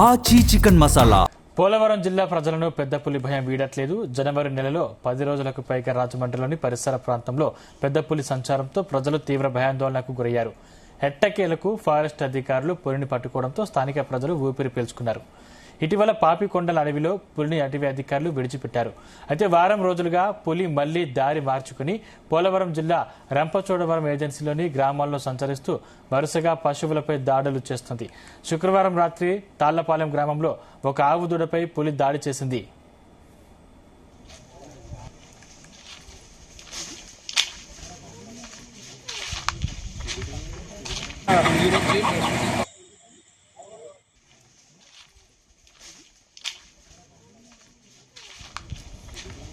ఆచి చికెన్ మసాలా. పోలవరం జిల్లా ప్రజలను పెద్ద పులి భయం వీడట్లేదు. జనవరి నెలలో 10 రోజులకు పైగా రాజమండ్రిలోని పరిసర ప్రాంతంలో పెద్ద పులి సంచారంతో ప్రజలు తీవ్ర భయాందోళనకు గురయ్యారు. ఎట్టకేలకు ఫారెస్ట్ అధికారులు పులిని పట్టుకోవడంతో స్థానిక ప్రజలు ఊపిరి పీల్చుకున్నారు. ఇటీవల పాపికొండల అడవిలో పులిని అటవీ అధికారులు విడిచిపెట్టారు. అయితే వారం రోజులుగా పులి మళ్లీ దారి మార్చుకుని పోలవరం జిల్లా రంపచోడవరం ఏజెన్సీలోని గ్రామాల్లో సంచరిస్తూ వరుసగా పశువులపై దాడులు చేస్తుంది. శుక్రవారం రాత్రి తాళ్లపాలెం గ్రామంలో ఒక ఆవు దూడపై పులి దాడి చేసింది.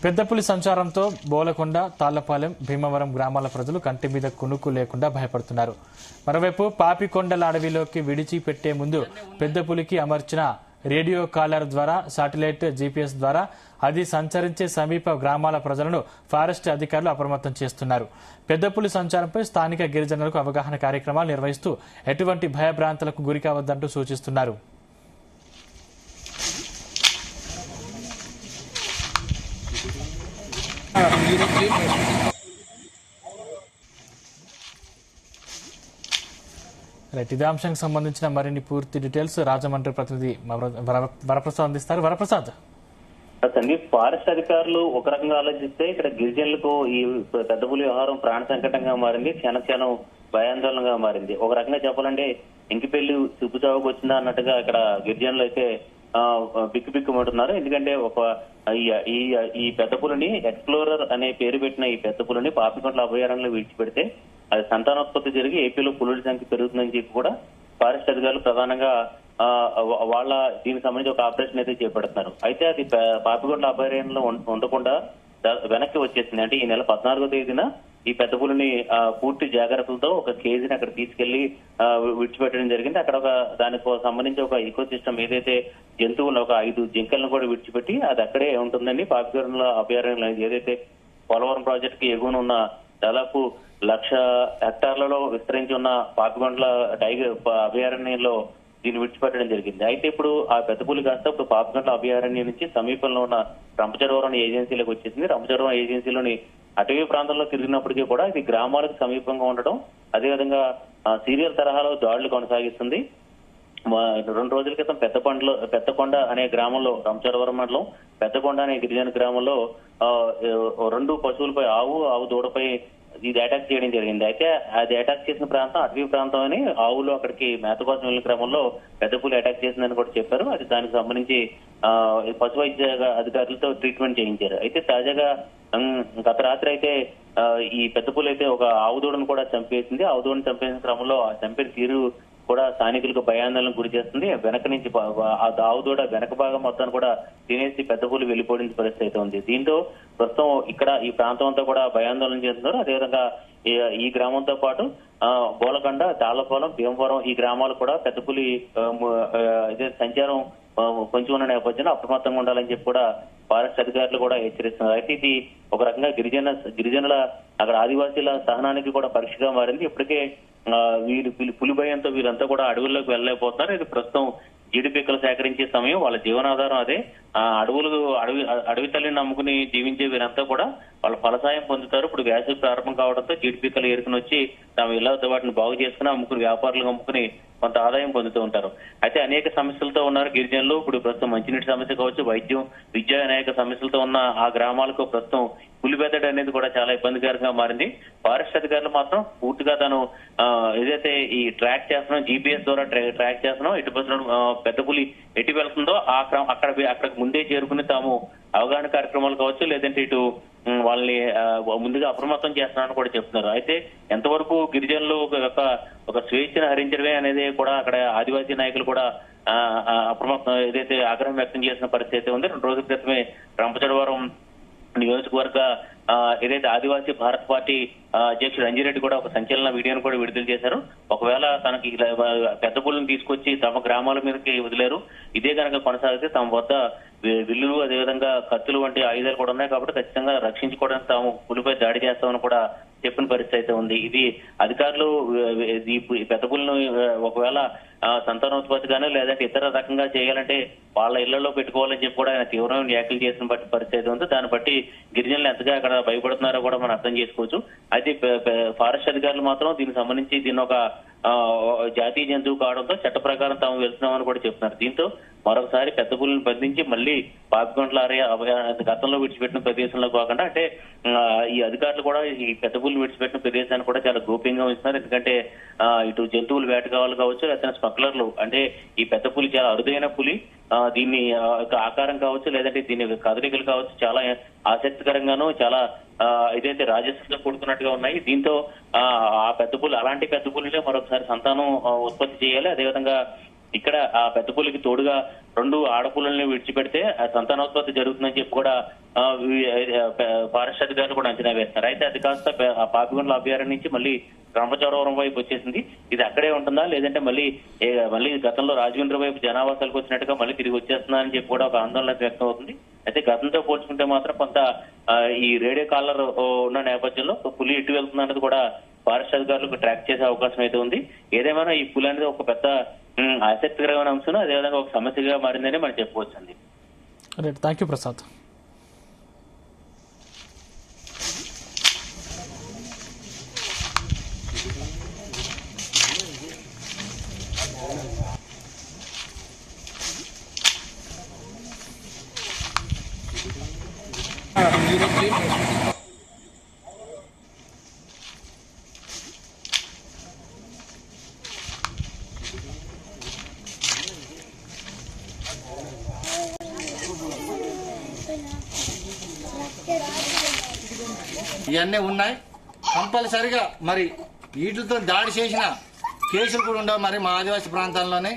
పెద్దపులి సంచారంతో బోలకొండ, తాళ్లపాలెం, భీమవరం గ్రామాల ప్రజలు కంటి మీద కునుకు లేకుండా భయపడుతున్నారు. మరోవైపు పాపికొండల అడవిలోకి విడిచిపెట్టే ముందు పెద్దపులికి అమర్చిన రేడియో కాలర్ ద్వారా, శాటిలైట్ జీపీఎస్ ద్వారా అది సంచరించే సమీప గ్రామాల ప్రజలను ఫారెస్ట్ అధికారులు అప్రమత్తం చేస్తున్నారు. పెద్దపులి సంచారంపై స్థానిక గిరిజనులకు అవగాహన కార్యక్రమాలు నిర్వహిస్తూ ఎటువంటి భయభ్రాంతులకు గురికావద్దంటూ సూచిస్తున్నారు. ఇదే అంశానికి సంబంధించిన మరిన్ని పూర్తి డీటెయిల్స్ రాజమండ్రి ప్రతినిధి వరప్రసాద్ అందిస్తారు. వరప్రసాద్, సందీప్, ఫారెస్ట్ అధికారులు ఒక రకంగా ఆలోచిస్తే ఇక్కడ గిరిజనులకు ఈ పెద్ద పులి వ్యవహారం ప్రాణ సంకటంగా మారింది, క్షణక్షణం భయాందోళనగా మారింది. ఒక రకంగా చెప్పాలంటే ఇంకిపెళ్లి సిగ్గుచావుకు వచ్చిందా అన్నట్టుగా ఇక్కడ గిరిజనులు అయితే బిక్కుబిక్కుమంటున్నారు. ఎందుకంటే ఈ పెద్ద పులిని ఎక్స్ప్లోరర్ అనే పేరు పెట్టిన ఈ పెద్ద పులిని పాపికొండల అభయారణ్యంలో విడిచిపెడితే అది సంతానోత్పత్తి జరిగి ఏపీలో పులుల సంఖ్య పెరుగుతుందని చెప్పి కూడా ఫారెస్ట్ అధికారులు ప్రధానంగా వాళ్ళ దీనికి సంబంధించి ఒక ఆపరేషన్ అయితే చేపడుతున్నారు. అయితే అది పాపికొండల అభయారణ్యంలో ఉండకుండా వెనక్కి వచ్చేసింది. అంటే ఈ నెల 14వ తేదీన ఈ పెద్ద పులిని పూర్తి జాగ్రత్తలతో ఒక కేజీని అక్కడ తీసుకెళ్లి విడిచిపెట్టడం జరిగింది. అక్కడ దానికి సంబంధించి ఒక ఈకో సిస్టమ్ ఏదైతే జంతువులు ఒక 5 జింకలను కూడా విడిచిపెట్టి అది అక్కడే ఉంటుందండి. పాపికొండల అభయారణ్యం ఏదైతే పోలవరం ప్రాజెక్ట్ కి ఎగువన ఉన్న దాదాపు 1,00,000 హెక్టార్లలో విస్తరించి ఉన్న పాపికొండల టైగర్ అభయారణ్యంలో దీన్ని విడిచిపెట్టడం జరిగింది. అయితే ఇప్పుడు ఆ పెద్ద పులి కాస్త ఇప్పుడు పాపికొండల అభయారణ్యం నుంచి సమీపంలో ఉన్న రంపచోడవరం ఏజెన్సీలకు వచ్చేసింది. రంపచోడవరం ఏజెన్సీలోని అటవీ ప్రాంతంలో తిరిగినప్పటికీ కూడా ఇది గ్రామాలకు సమీపంగా ఉండడం, అదేవిధంగా సీరియల్ తరహాలో దాడులు కొనసాగిస్తుంది. 2 రోజుల క్రితం పెద్దకొండ అనే గ్రామంలో, రంపచోడవరం మండలం పెద్దకొండ అనే గిరిజన గ్రామంలో 2 పశువులపై ఆవు దూడపై ఇది అటాక్ చేయడం జరిగింది. అయితే అది అటాక్ చేసిన ప్రాంతం అటవీ ప్రాంతం అని ఆవులు అక్కడికి మేత కోసం వెళ్ళిన క్రమంలో పెద్ద పులి అటాక్ చేసిందని కూడా చెప్పారు. అది దానికి సంబంధించి పశు వైద్య అధికారులతో ట్రీట్మెంట్ చేయించారు. అయితే తాజాగా గత రాత్రి అయితే ఈ పెద్ద పులి అయితే ఒక ఆవు దూడను కూడా చంపేసింది. ఆవు దూడను చంపేసిన క్రమంలో ఆ చంపిన తీరు కూడా స్థానికులకు భయాందోళనకు గురి చేస్తుంది. వెనక నుంచి ఆవు దూడ వెనక భాగం మొత్తాన్ని కూడా తినేసి పెద్ద పులి వెళ్లిపోయిన పరిస్థితి అయితే ఉంది. దీంతో ప్రస్తుతం ఇక్కడ ఈ ప్రాంతం అంతా కూడా భయాందోళన చేస్తున్నారు. అదేవిధంగా ఈ గ్రామంతో పాటు బోలకొండ, తాళ్లపాలెం, భీమవరం ఈ గ్రామాలు కూడా పెద్ద పులి సంచారం కొంచెం ఉన్న నేపథ్యంలో అప్రమత్తంగా ఉండాలని చెప్పి కూడా ఫారెస్ట్ అధికారులు కూడా హెచ్చరిస్తున్నారు. అయితే ఇది ఒక రకంగా గిరిజనుల అక్కడ ఆదివాసీల సహనానికి కూడా పరీక్షగా మారింది. ఇప్పటికే పులి భయంతో వీరంతా కూడా అడవుల్లోకి వెళ్ళలేకపోతున్నారు. ఇది ప్రస్తుతం జీడిపిక్కలు సేకరించే సమయం, వాళ్ళ జీవనాధారం అదే. అడవి తల్లిని నమ్ముకుని జీవించే వీరంతా కూడా వాళ్ళ ఫలసాయం పొందుతారు. ఇప్పుడు వేసవి ప్రారంభం కావడంతో జీడిపిక్కలు ఏరుకుని వచ్చి తమ ఇళ్లతో వాటిని బాగు చేసుకుని అమ్ముకుని వ్యాపారులకు అమ్ముకుని కొంత ఆదాయం పొందుతూ ఉంటారు. అయితే అనేక సమస్యలతో ఉన్నారు గిరిజనులు. ఇప్పుడు ప్రస్తుతం మంచినీటి సమస్య కావచ్చు, వైద్యం, విద్య అనేక సమస్యలతో ఉన్న ఆ గ్రామాలకు ప్రస్తుతం పులిబెదడు అనేది కూడా చాలా ఇబ్బందికరంగా మారింది. ఫారెస్ట్ అధికారులు మాత్రం పూర్తిగా తాను ఏదైతే ఈ ట్రాక్ చేస్తున్నాం, జీపీఎస్ ద్వారా ట్రాక్ చేస్తున్నాం, ఎటు పెద్ద పులి ఎటు వెళ్తుందో అక్కడికి ముందే చేరుకుని తాము అవగాహన కార్యక్రమాలు కావచ్చు, లేదంటే ఇటు వాళ్ళని ముందుగా అప్రమత్తం చేస్తున్నారని కూడా చెప్తున్నారు. అయితే ఎంతవరకు గిరిజనులు ఒక స్వేచ్ఛను హరించడమే అనేది కూడా అక్కడ ఆదివాసీ నాయకులు కూడా అప్రమత్తం ఏదైతే ఆగ్రహం వ్యక్తం చేసిన పరిస్థితి ఉంది. 2 రోజుల క్రితమే రంపచోడవరం నియోజకవర్గ ఏదైతే ఆదివాసీ భారత్ పార్టీ అధ్యక్షుడు అంజిరెడ్డి కూడా ఒక సంచలన వీడియోను కూడా విడుదల చేశారు. ఒకవేళ తనకి పెద్ద పుల్లను తీసుకొచ్చి తమ గ్రామాల మీదకి వదిలేరు, ఇదే కనుక కొనసాగితే తమ వద్ద విల్లులు అదేవిధంగా కత్తులు వంటి ఆయుధాలు కూడా ఉన్నాయి కాబట్టి ఖచ్చితంగా రక్షించుకోవడానికి తాము పులిపై దాడి చేస్తామని కూడా చెప్పిన పరిస్థితి అయితే ఉంది. ఇది అధికారులు ఈ పెద్ద పులిని ఒకవేళ సంతానోత్పత్తి గానీ లేదంటే ఇతర రకంగా చేయాలంటే వాళ్ళ ఇళ్లలో పెట్టుకోవాలని చెప్పి కూడా ఆయన తీవ్రమైన వ్యాఖ్యలు చేసిన పరిస్థితి ఉంది. దాన్ని బట్టి గిరిజనులు ఎంతగా అక్కడ భయపడుతున్నారో కూడా మనం అర్థం చేసుకోవచ్చు. అయితే ఫారెస్ట్ అధికారులు మాత్రం దీనికి సంబంధించి దీన్ని ఒక జాతీయ జంతువు కావడంతో చట్ట ప్రకారం తాము వెళ్తున్నామని కూడా చెప్తున్నారు. దీంతో మరొకసారి పెద్ద పులిని బంధించి మళ్ళీ పాపికొండల గతంలో విడిచిపెట్టిన ప్రదేశంలో కాకుండా అంటే ఈ అధికారులు కూడా ఈ పెద్ద పులిని విడిచిపెట్టిన ప్రదేశాన్ని కూడా చాలా గోప్యంగా ఉంచుతున్నారు. ఎందుకంటే ఇటు జంతువులు వేటగాళ్ళు కావచ్చు లేకపోతే స్మగ్లర్లు అంటే ఈ పెద్ద పులి చాలా అరుదైన పులి. దీన్ని ఆకారం కావచ్చు లేదంటే దీని కదలికలు కావచ్చు చాలా ఆసక్తికరంగాను చాలా ఇదైతే రాజస్సుతో కూడుకున్నట్టుగా ఉన్నాయి. దీంతో ఆ పెద్ద పులి అలాంటి పెద్ద పులినే మరొకసారి సంతానం ఉత్పత్తి చేయాలి. అదేవిధంగా ఇక్కడ ఆ పెద్ద పులికి తోడుగా 2 ఆడపుల్లని విడిచిపెడితే సంతానోత్పత్తి జరుగుతుందని చెప్పి కూడా ఫారెస్ట్ అధికారులు కూడా అంచనా వేస్తున్నారు. అయితే అది కాస్త పాపికొండల అభయారణ్యం నుంచి మళ్ళీ రంపచోడవరం వైపు వచ్చేసింది. ఇది అక్కడే ఉంటుందా లేదంటే మళ్ళీ గతంలో రాజమండ్రి వైపు జనావాసాలకు వచ్చినట్టుగా మళ్ళీ తిరిగి వచ్చేస్తుందా అని చెప్పి కూడా ఒక ఆందోళన వ్యక్తం అవుతుంది. అయితే గతంతో పోల్చుకుంటే మాత్రం కొంత ఈ రేడియో కాలర్ ఉన్న నేపథ్యంలో పులి ఇటు వెళ్తుంది అన్నది కూడా ఫారెస్ట్ అధికారులకు ట్రాక్ చేసే అవకాశం అయితే ఉంది. ఏదేమైనా ఈ పులి అనేది ఒక పెద్ద ఆసక్తికరమైన అంశం, అదేవిధంగా ఒక సమస్యగా మారిందని మనం చెప్పుకోవచ్చు అండి. Thank you Prasad. ఇవన్నీ ఉన్నాయి. కంపల్సరిగా మరి వీటితో దాడి చేసిన కేసులు కూడా ఉండవు మరి మా ఆదివాసీ ప్రాంతాల్లోనే.